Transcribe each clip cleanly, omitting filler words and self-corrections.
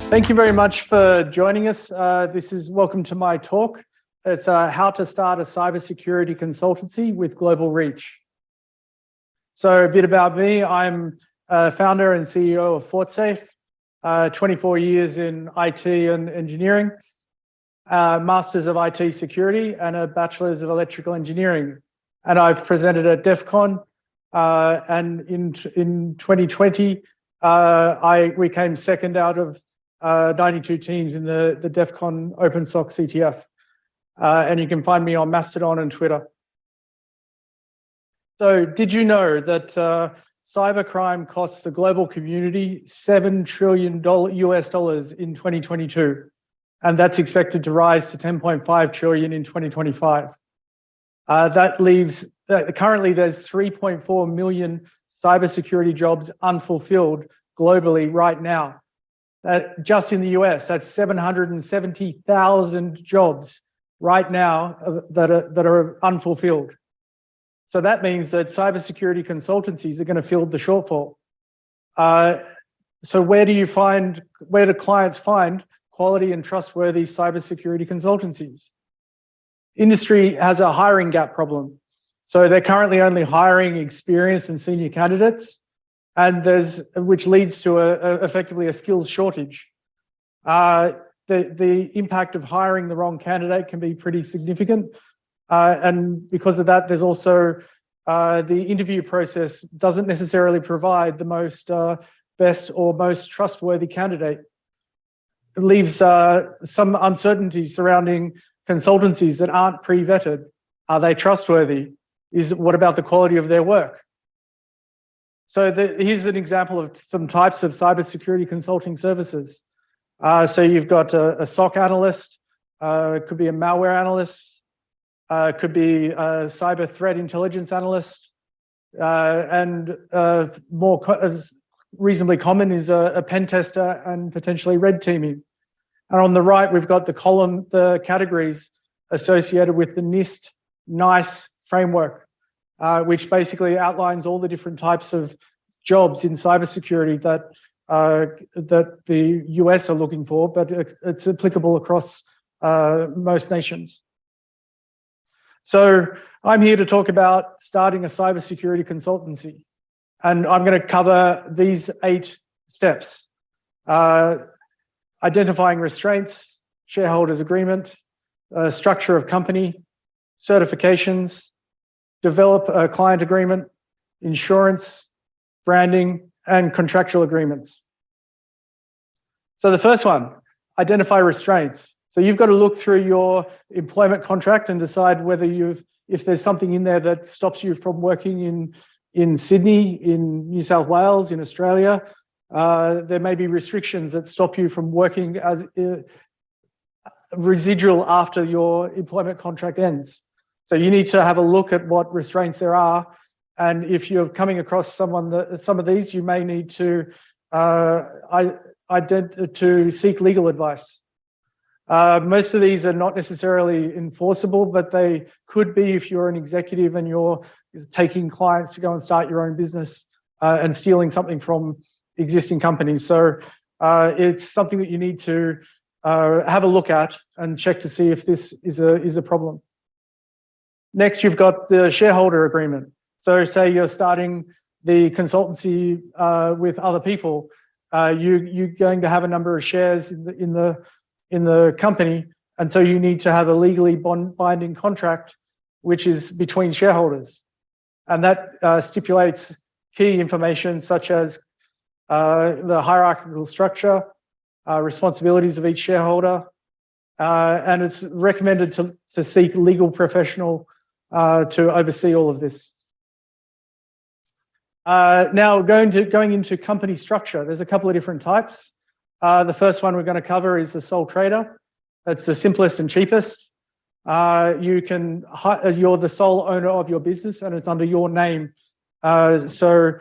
Thank you very much for joining us. Welcome to my talk. It's how to start a cybersecurity consultancy with global reach. So a bit about me. I'm founder and CEO of FortSafe, 24 years in IT and engineering, Masters of IT Security and a Bachelor's of Electrical Engineering. And I've presented at DEFCON, and in 2020, we came second out of 92 teams in the DEFCON OpenSOC CTF. And you can find me on Mastodon and Twitter. So did you know that cybercrime costs the global community $7 trillion US in 2022? And that's expected to rise to 10.5 trillion in 2025. That leaves, currently there's 3.4 million cybersecurity jobs unfulfilled globally right now. Just in the US, that's 770,000 jobs right now that are unfulfilled. So that means that cybersecurity consultancies are going to fill the shortfall. So where do clients find quality and trustworthy cybersecurity consultancies? Industry has a hiring gap problem. So they're currently only hiring experienced and senior candidates, and which leads to effectively a skills shortage. The impact of hiring the wrong candidate can be pretty significant. And because of that, there's also the interview process doesn't necessarily provide the most best or most trustworthy candidate. It leaves some uncertainty surrounding consultancies that aren't pre-vetted. Are they trustworthy? What about the quality of their work? So here's an example of some types of cybersecurity consulting services. So you've got a SOC analyst, it could be a malware analyst, it could be a cyber threat intelligence analyst, and reasonably common is a pen tester and potentially red teaming. And on the right, we've got the categories associated with the NIST framework, which basically outlines all the different types of jobs in cybersecurity that the US are looking for, but it's applicable across most nations. So I'm here to talk about starting a cybersecurity consultancy, and I'm going to cover these 8 steps: identifying restraints, shareholders agreement, structure of company, certifications, develop a client agreement, insurance, branding, and contractual agreements. So the first one, identify restraints. So you've got to look through your employment contract and decide whether if there's something in there that stops you from working in Sydney, in New South Wales, in Australia. There may be restrictions that stop you from working as residual after your employment contract ends. So you need to have a look at what restraints there are, and if you're coming across some of these, you may need to seek legal advice. Most of these are not necessarily enforceable, but they could be if you're an executive and you're taking clients to go and start your own business and stealing something from existing companies. So it's something that you need to have a look at and check to see if this is a problem. Next, you've got the shareholder agreement. So say you're starting the consultancy with other people, you're going to have a number of shares in the company, and so you need to have a legally binding contract, which is between shareholders, and that stipulates key information such as the hierarchical structure, responsibilities of each shareholder, and it's recommended to seek legal professional to oversee all of this. Now, going into company structure, there's a couple of different types. The first one we're going to cover is the sole trader. That's the simplest and cheapest. You're the sole owner of your business, and it's under your name. So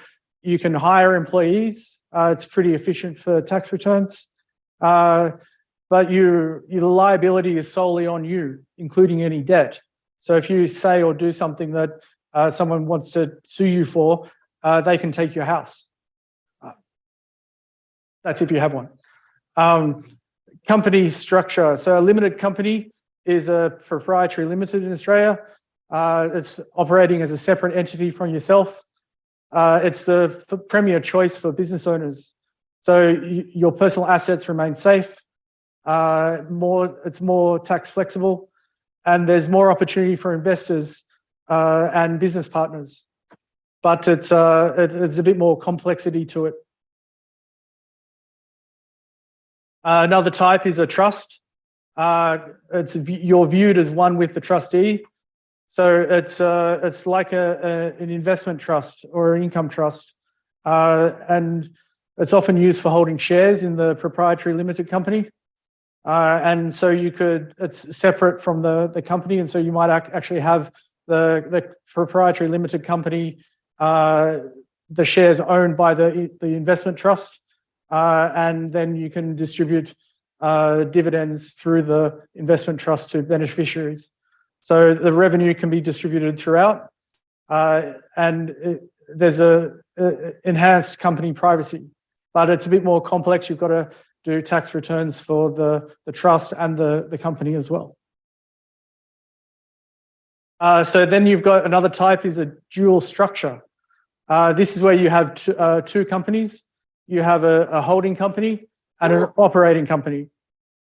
you can hire employees. It's pretty efficient for tax returns. But your liability is solely on you, including any debt. So if you say or do something that someone wants to sue you for, they can take your house. That's if you have one. Company structure. So a limited company is a proprietary limited in Australia. It's operating as a separate entity from yourself. It's the premier choice for business owners. So your personal assets remain safe. It's more tax flexible, and there's more opportunity for investors and business partners. But it's a bit more complexity to it. Another type is a trust. You're viewed as one with the trustee. So it's like an investment trust or an income trust. And it's often used for holding shares in the proprietary limited company. And so it's separate from the company. And so you might actually have the proprietary limited company, the shares owned by the investment trust. And then you can distribute dividends through the investment trust to beneficiaries. So the revenue can be distributed throughout, and there's enhanced company privacy, but it's a bit more complex. You've got to do tax returns for the trust and the company as well. So then you've got another type is a dual structure. This is where you have two companies. You have a holding company and an operating company.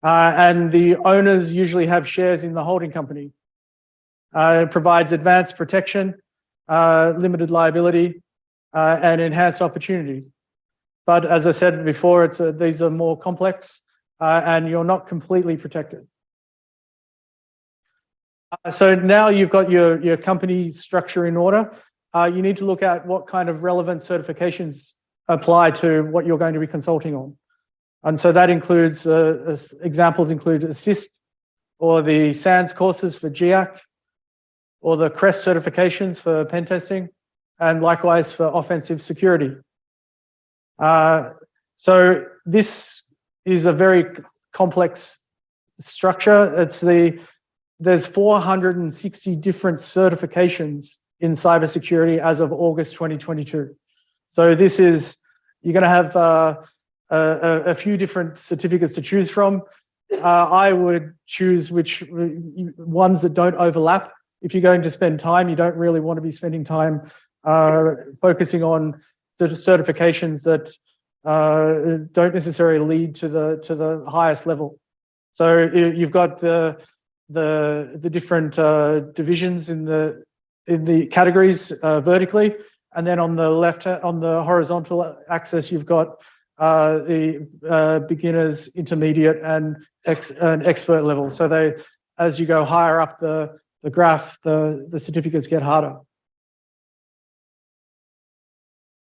And the owners usually have shares in the holding company. It provides advanced protection, limited liability, and enhanced opportunity. But as I said before, these are more complex, and you're not completely protected. So now you've got your company structure in order. You need to look at what kind of relevant certifications apply to what you're going to be consulting on. And so that includes, examples include ASSIST, or the SANS courses for GIAC, or the CREST certifications for pen testing, and likewise for offensive security. So this is a very complex structure. There's 460 different certifications in cybersecurity as of August 2022. So you're going to have a few different certificates to choose from. I would choose ones that don't overlap. If you're going to spend time, you don't really want to be spending time focusing on the certifications that don't necessarily lead to the highest level. So you've got the different divisions in the categories vertically, and then on the horizontal axis, you've got the beginners, intermediate, and expert level. So as you go higher up the graph, the certificates get harder.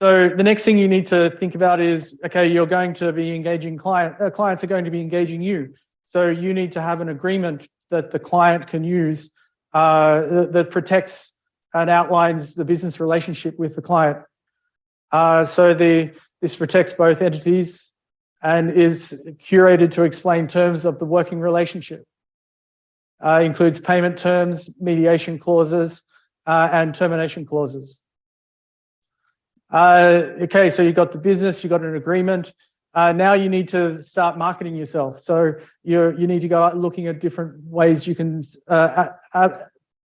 So the next thing you need to think about is, okay, you're going to be engaging clients are going to be engaging you. So you need to have an agreement that the client can use that protects and outlines the business relationship with the client. So this protects both entities and is curated to explain terms of the working relationship. Includes payment terms, mediation clauses, and termination clauses. Okay, so you've got the business, you've got an agreement. Now you need to start marketing yourself. So you need to go out looking at different ways you can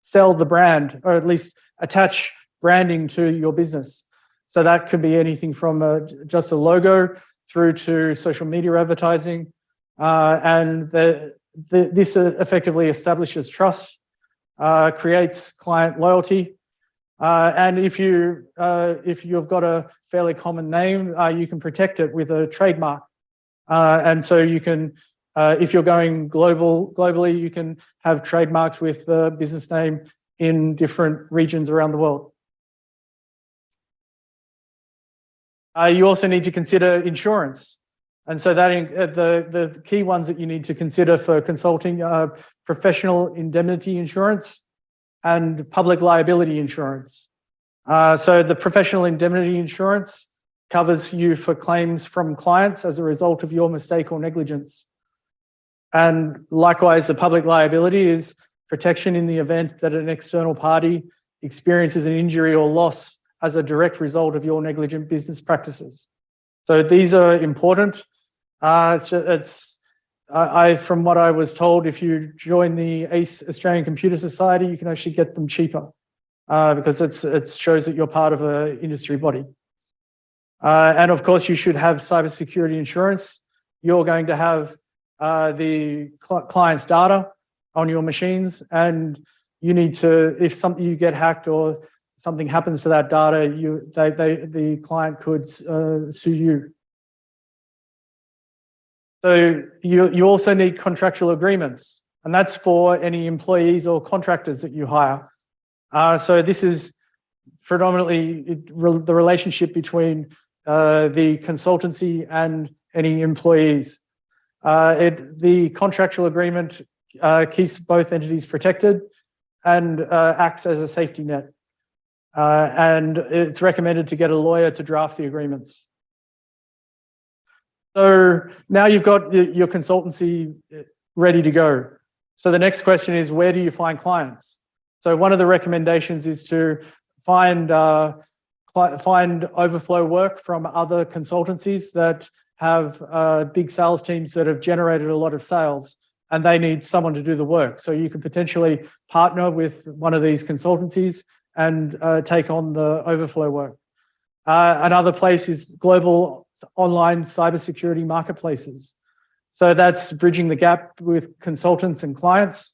sell the brand, or at least attach branding to your business. So that could be anything from just a logo through to social media advertising. And this effectively establishes trust, creates client loyalty. And if you've got a fairly common name, you can protect it with a trademark. And so you can, if you're going globally, you can have trademarks with the business name in different regions around the world. You also need to consider insurance. And so that the key ones that you need to consider for consulting are professional indemnity insurance and public liability insurance. So the professional indemnity insurance covers you for claims from clients as a result of your mistake or negligence. And likewise, the public liability is protection in the event that an external party experiences an injury or loss as a direct result of your negligent business practices. So these are important. From what I was told, if you join the ACE Australian Computer Society, you can actually get them cheaper because it shows that you're part of an industry body. And of course, you should have cybersecurity insurance. You're going to have the client's data on your machines, and you need to, if you get hacked or something happens to that data, the client could sue you. So you also need contractual agreements, and that's for any employees or contractors that you hire. So this is predominantly the relationship between the consultancy and any employees. The contractual agreement keeps both entities protected and acts as a safety net. And it's recommended to get a lawyer to draft the agreements. So now you've got your consultancy ready to go. So the next question is, where do you find clients? So one of the recommendations is to find overflow work from other consultancies that have big sales teams that have generated a lot of sales, and they need someone to do the work. So you could potentially partner with one of these consultancies and take on the overflow work. Another place is global online cybersecurity marketplaces. So that's bridging the gap with consultants and clients.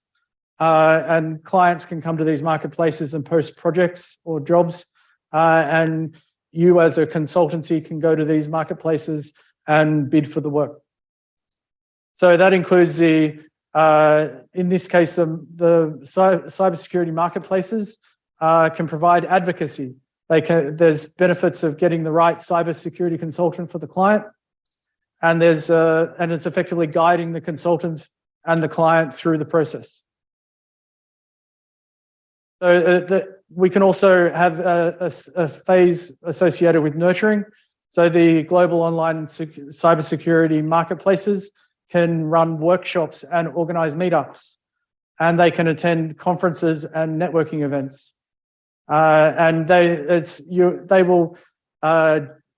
And clients can come to these marketplaces and post projects or jobs. And you as a consultancy can go to these marketplaces and bid for the work. So that includes in this case, the cybersecurity marketplaces can provide advocacy. There's benefits of getting the right cybersecurity consultant for the client, and it's effectively guiding the consultant and the client through the process. So we can also have a phase associated with nurturing. So the global online cybersecurity marketplaces can run workshops and organize meetups, and they can attend conferences and networking events. And they will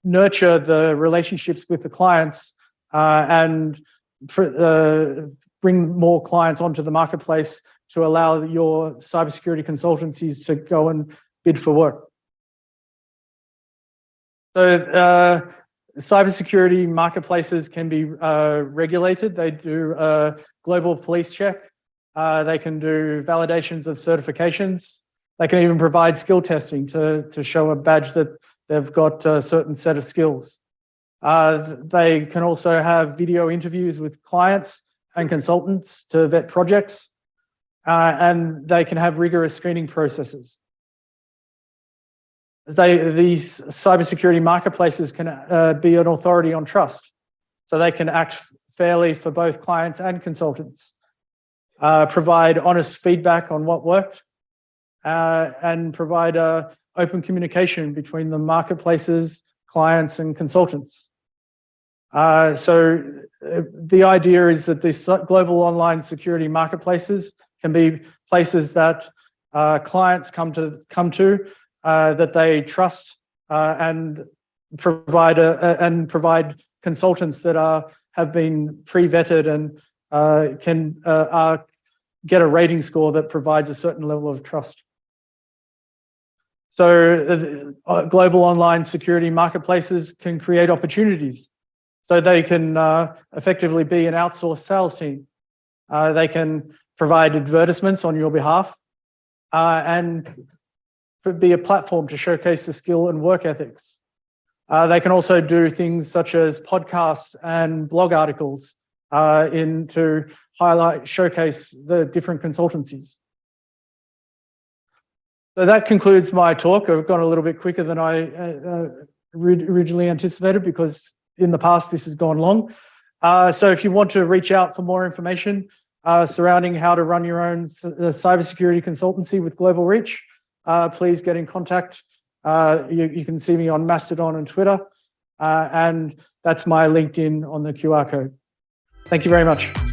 nurture the relationships with the clients and bring more clients onto the marketplace to allow your cybersecurity consultancies to go and bid for work. So cybersecurity marketplaces can be regulated. They do a global police check. They can do validations of certifications. They can even provide skill testing to show a badge that they've got a certain set of skills. They can also have video interviews with clients and consultants to vet projects. And they can have rigorous screening processes. These cybersecurity marketplaces can be an authority on trust. So they can act fairly for both clients and consultants, provide honest feedback on what worked, and provide open communication between the marketplaces, clients, and consultants. So the idea is that these global online security marketplaces can be places that clients come to that they trust and provide consultants that have been pre-vetted and can get a rating score that provides a certain level of trust. So global online security marketplaces can create opportunities. So they can effectively be an outsourced sales team. They can provide advertisements on your behalf and be a platform to showcase the skill and work ethics. They can also do things such as podcasts and blog articles to showcase the different consultancies. So that concludes my talk. I've gone a little bit quicker than I originally anticipated because in the past this has gone long. So if you want to reach out for more information surrounding how to run your own cybersecurity consultancy with global reach, please get in contact. You can see me on Mastodon and Twitter, and that's my LinkedIn on the QR code. Thank you very much.